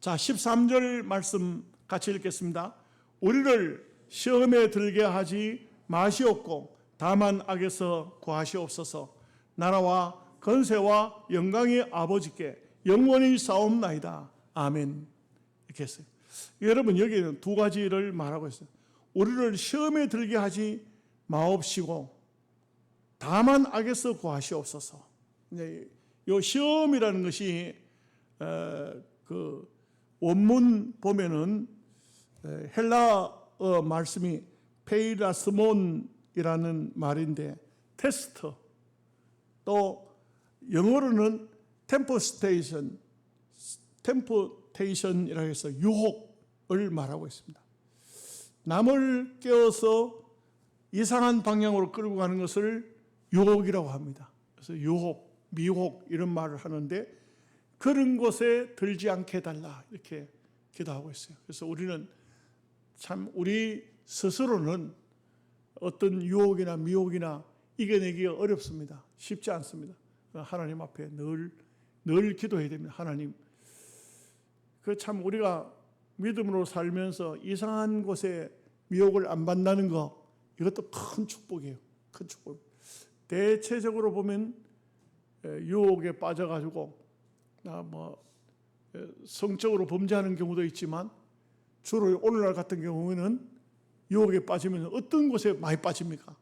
자, 13절 말씀 같이 읽겠습니다. 우리를 시험에 들게 하지 마시옵고 다만 악에서 구하시옵소서. 나라와 건세와 영광의 아버지께 영원히 싸움나이다. 아멘. 이렇게 했어요. 여러분 여기는 두 가지를 말하고 있어요. 우리를 시험에 들게 하지 마옵시고 다만 악에서 구하시옵소서. 이 시험이라는 것이 그 원문 보면은 헬라어 말씀이 페이라스몬이라는 말인데 테스트, 또 영어로는 템포테이션이라고 해서 유혹을 말하고 있습니다. 남을 깨워서 이상한 방향으로 끌고 가는 것을 유혹이라고 합니다. 그래서 유혹, 미혹 이런 말을 하는데 그런 곳에 들지 않게 해달라 이렇게 기도하고 있어요. 그래서 우리는 참 우리 스스로는 어떤 유혹이나 미혹이나 이겨내기가 어렵습니다. 쉽지 않습니다. 하나님 앞에 늘 기도해야 됩니다. 하나님, 그 참 우리가 믿음으로 살면서 이상한 곳에 미혹을 안 받는다는 거, 이것도 큰 축복이에요. 큰 축복. 대체적으로 보면 유혹에 빠져가지고 성적으로 범죄하는 경우도 있지만, 주로 오늘날 같은 경우에는 유혹에 빠지면 어떤 곳에 많이 빠집니까?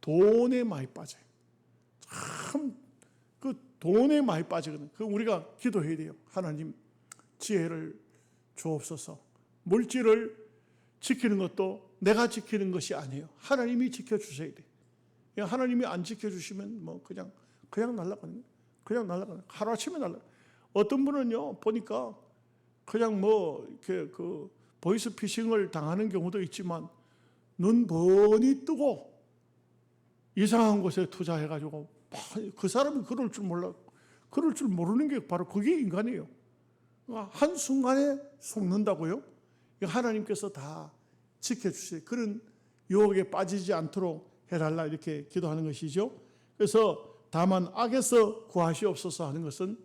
돈에 많이 빠져요. 참 그 돈에 많이 빠지거든요. 그 우리가 기도해야 돼요. 하나님 지혜를 주옵소서. 물질을 지키는 것도 내가 지키는 것이 아니에요. 하나님이 지켜주셔야 돼요. 하나님이 안 지켜주시면 그냥 날아가는 거예요. 그냥 날아가는 거예요. 하루아침에 날아가요. 어떤 분은요, 보니까 그냥 이렇게 보이스 피싱을 당하는 경우도 있지만, 눈 번이 뜨고 이상한 곳에 투자해가지고, 그 사람이 그럴 줄 몰라. 그럴 줄 모르는 게 바로 그게 인간이에요. 한순간에 속는다고요? 하나님께서 다 지켜주세요. 그런 유혹에 빠지지 않도록 해달라, 이렇게 기도하는 것이죠. 그래서 다만 악에서 구하시옵소서 하는 것은,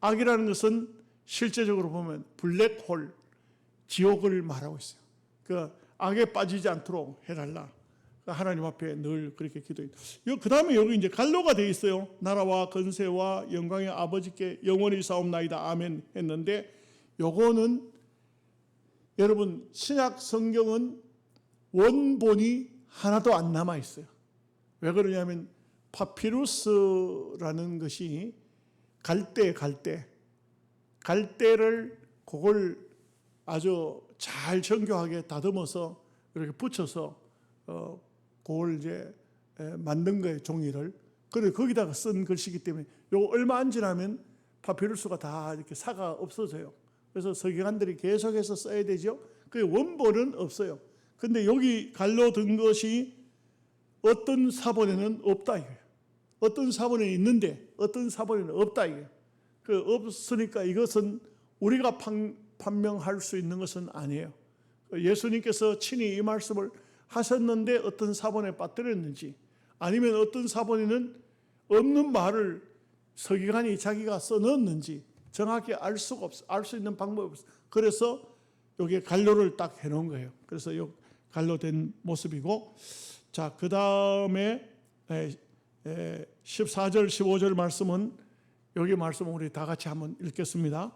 악이라는 것은 실제적으로 보면 블랙홀, 지옥을 말하고 있어요. 그 악에 빠지지 않도록 해달라. 하나님 앞에 늘 그렇게 기도해요. 그 다음에 여기 이제 갈로가 되어 있어요. 나라와 건세와 영광의 아버지께 영원히 싸움나이다. 아멘 했는데, 요거는 여러분 신약 성경은 원본이 하나도 안 남아 있어요. 왜 그러냐면 파피루스라는 것이 갈대를 그걸 아주 잘 정교하게 다듬어서 이렇게 붙여서 그걸 이제 만든 거예요, 종이를. 그래 거기다가 쓴 글씨이기 때문에 요거 얼마 안 지나면 파피루스가 다 이렇게 사가 없어져요. 그래서 서기관들이 계속해서 써야 되죠. 그 원본은 없어요. 근데 여기 갈로 든 것이 어떤 사본에는 없다 이거예요. 어떤 사본에 있는데 어떤 사본에는 없다 이거예요. 그 없으니까 이것은 우리가 판명할 수 있는 것은 아니에요. 예수님께서 친히 이 말씀을 하셨는데 어떤 사본에 빠뜨렸는지, 아니면 어떤 사본에는 없는 말을 서기관이 자기가 써넣었는지 정확히 알 수 있는 방법이 없어요. 그래서 여기에 갈로를 딱 해놓은 거예요. 그래서 요 갈로된 모습이고, 자, 그 다음에 14절 15절 말씀은, 여기 말씀은 우리 다 같이 한번 읽겠습니다.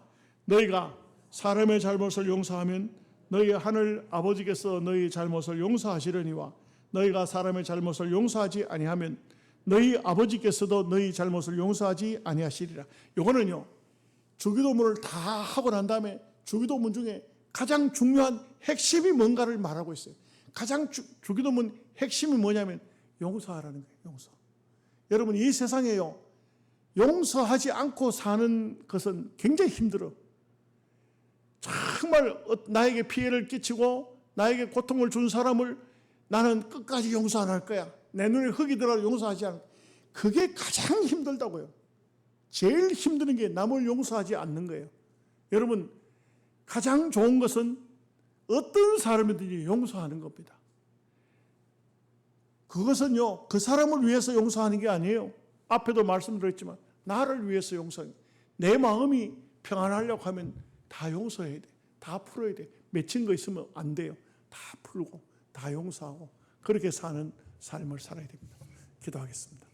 너희가 사람의 잘못을 용서하면 너희 하늘 아버지께서 너희 잘못을 용서하시려니와 너희가 사람의 잘못을 용서하지 아니하면 너희 아버지께서도 너희 잘못을 용서하지 아니하시리라. 이거는요, 주기도문을 다 하고 난 다음에 주기도문 중에 가장 중요한 핵심이 뭔가를 말하고 있어요. 가장 주기도문 핵심이 뭐냐면 용서하라는 거예요. 용서. 여러분, 이 세상에요, 용서하지 않고 사는 것은 굉장히 힘들어. 정말 나에게 피해를 끼치고 나에게 고통을 준 사람을 나는 끝까지 용서 안 할 거야. 내 눈에 흙이 들어도 용서하지 않을 거야. 그게 가장 힘들다고요. 제일 힘든 게 남을 용서하지 않는 거예요. 여러분, 가장 좋은 것은 어떤 사람이든지 용서하는 겁니다. 그것은요, 그 사람을 위해서 용서하는 게 아니에요. 앞에도 말씀드렸지만 나를 위해서 용서하는 거예요. 내 마음이 평안하려고 하면 다 용서해야 돼. 다 풀어야 돼. 맺힌 거 있으면 안 돼요. 다 풀고 다 용서하고 그렇게 사는 삶을 살아야 됩니다. 기도하겠습니다.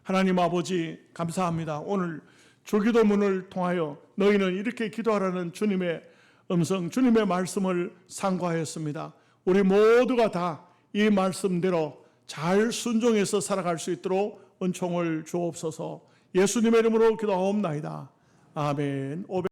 하나님 아버지, 감사합니다. 오늘 주기도문을 통하여 너희는 이렇게 기도하라는 주님의 음성, 주님의 말씀을 상고하였습니다. 우리 모두가 다 이 말씀대로 잘 순종해서 살아갈 수 있도록 은총을 주옵소서. 예수님의 이름으로 기도하옵나이다. 아멘.